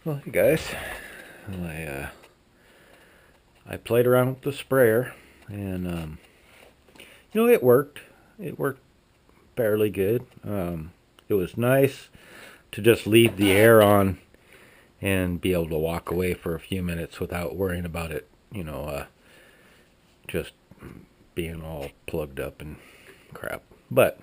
Well, hey guys, I I played around with the sprayer, and it worked. It worked fairly good. It was nice to just leave the air on and be able to walk away for a few minutes without worrying about it. Just being all plugged up and crap. But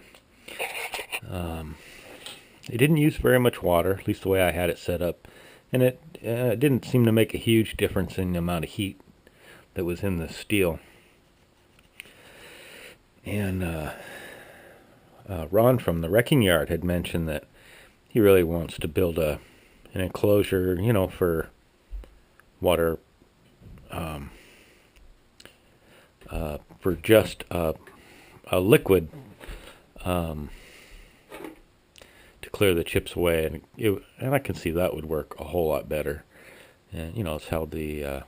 it didn't use very much water, at least the way I had it set up, and it didn't seem to make a huge difference in the amount of heat that was in the steel. And Ron from the wrecking yard had mentioned that he really wants to build an enclosure, for water, for just a liquid to clear the chips away, and I can see that would work a whole lot better. And it's how the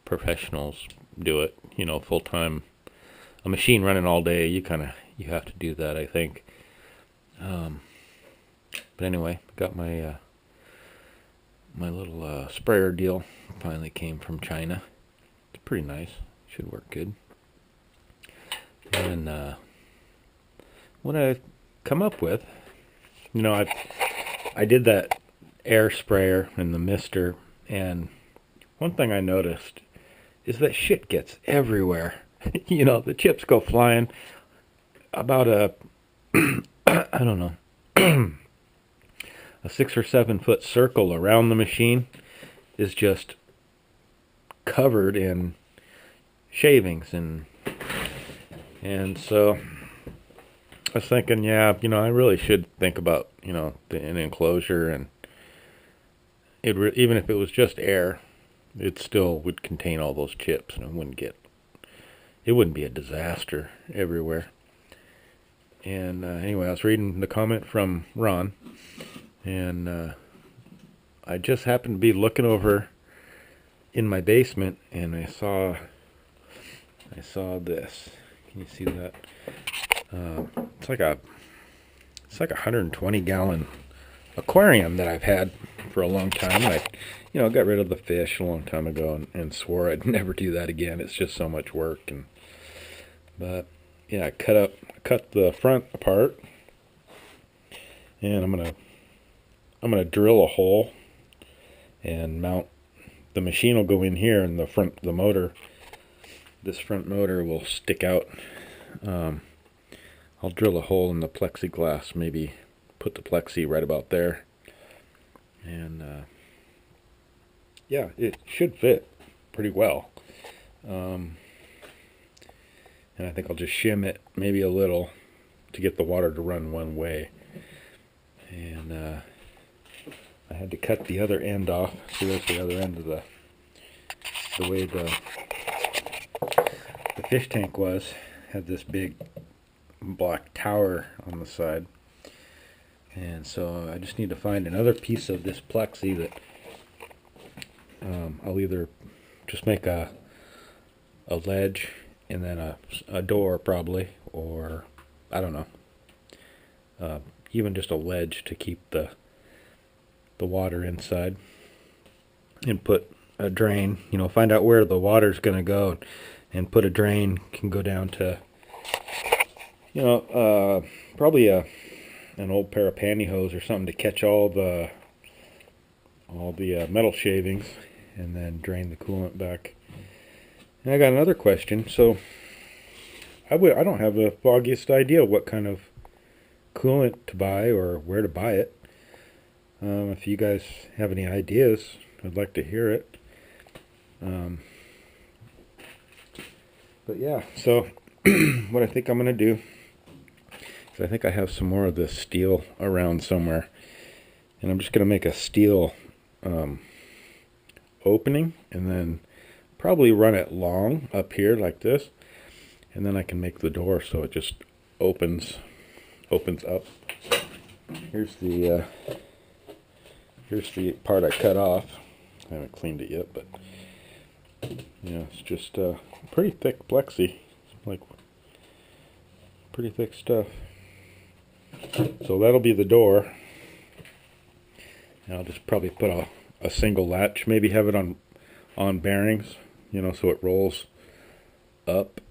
professionals do it. Full time, a machine running all day. You have to do that, I think. But anyway, got my little sprayer deal. Finally came from China. It's pretty nice. Should work good. And what I come up with, I did that air sprayer and the mister, and one thing I noticed is that shit gets everywhere. The chips go flying about I don't know, a 6 or 7 foot circle around the machine is just covered in shavings, and so I was thinking, yeah, I really should think about, an enclosure, and even if it was just air, it still would contain all those chips, and it wouldn't be a disaster everywhere. And anyway, I was reading the comment from Ron, and I just happened to be looking over in my basement, and I saw this. Can you see that? It's like a 120-gallon aquarium that I've had for a long time. I got rid of the fish a long time ago, and swore I'd never do that again. It's just so much work. But yeah, I cut the front apart, and I'm gonna drill a hole and mount. The machine will go in here, and this front motor will stick out. I'll drill a hole in the plexiglass, maybe put the plexi right about there, and yeah, it should fit pretty well. And I think I'll just shim it maybe a little to get the water to run one way. And I had to cut the other end off. See, there's the other end of the way the fish tank was. Had this big black tower on the side. And so I just need to find another piece of this plexi that I'll either just make a ledge and then a door probably, or I don't know, even just a ledge to keep the water inside, and put a drain, find out where the water's going to go, and put a drain. Can go down to, probably an old pair of pantyhose or something to catch all the metal shavings, and then drain the coolant back. And I got another question. So I don't have the foggiest idea what kind of coolant to buy or where to buy it. If you guys have any ideas, I'd like to hear it. But yeah, so what I think I'm going to do is I think I have some more of this steel around somewhere. And I'm just going to make a steel opening, and then probably run it long up here like this, and then I can make the door so it just opens up. Here's the part I cut off. I haven't cleaned it yet, but it's just pretty thick plexi, like pretty thick stuff. So that'll be the door, And I'll just probably put a single latch, maybe have it on bearings, you know, so it rolls up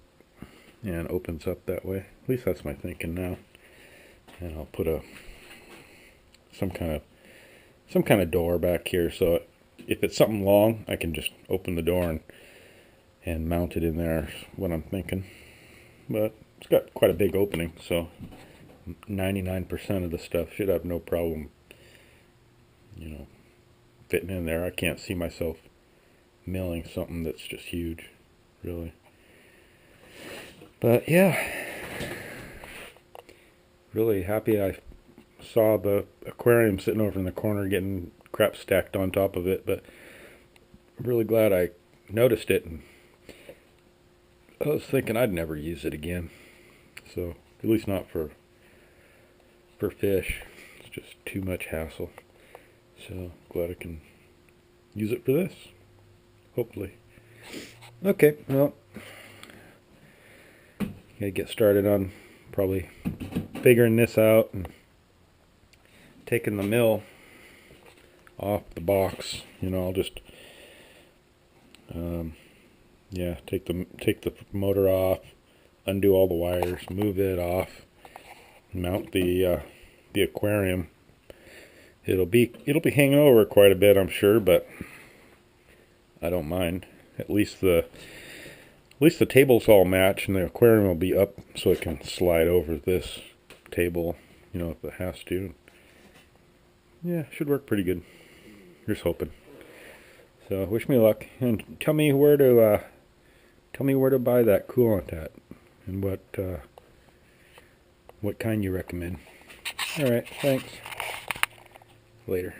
and opens up that way. At least that's my thinking now. And I'll put some kind of door back here, so if it's something long, I can just open the door and mount it in there. Is what I'm thinking. But it's got quite a big opening, so 99% of the stuff should have no problem, you know, fitting in there. I can't see myself milling something that's just huge, really. But yeah, really happy I saw the aquarium sitting over in the corner getting crap stacked on top of it, but I'm really glad I noticed it, and I was thinking I'd never use it again. So, at least not for fish. It's just too much hassle. So, glad I can use it for this. Hopefully. Okay, well, gotta get started on probably figuring this out and taking the mill off the box. You know, I'll just yeah, take the motor off, undo all the wires, move it off, mount the aquarium. It'll be hanging over quite a bit, I'm sure, but I don't mind. At least the tables all match, and the aquarium will be up so it can slide over this table, you know, if it has to. Yeah, should work pretty good. Just hoping. So wish me luck, and tell me where to buy that coolant at, and what kind you recommend. All right, thanks. Later.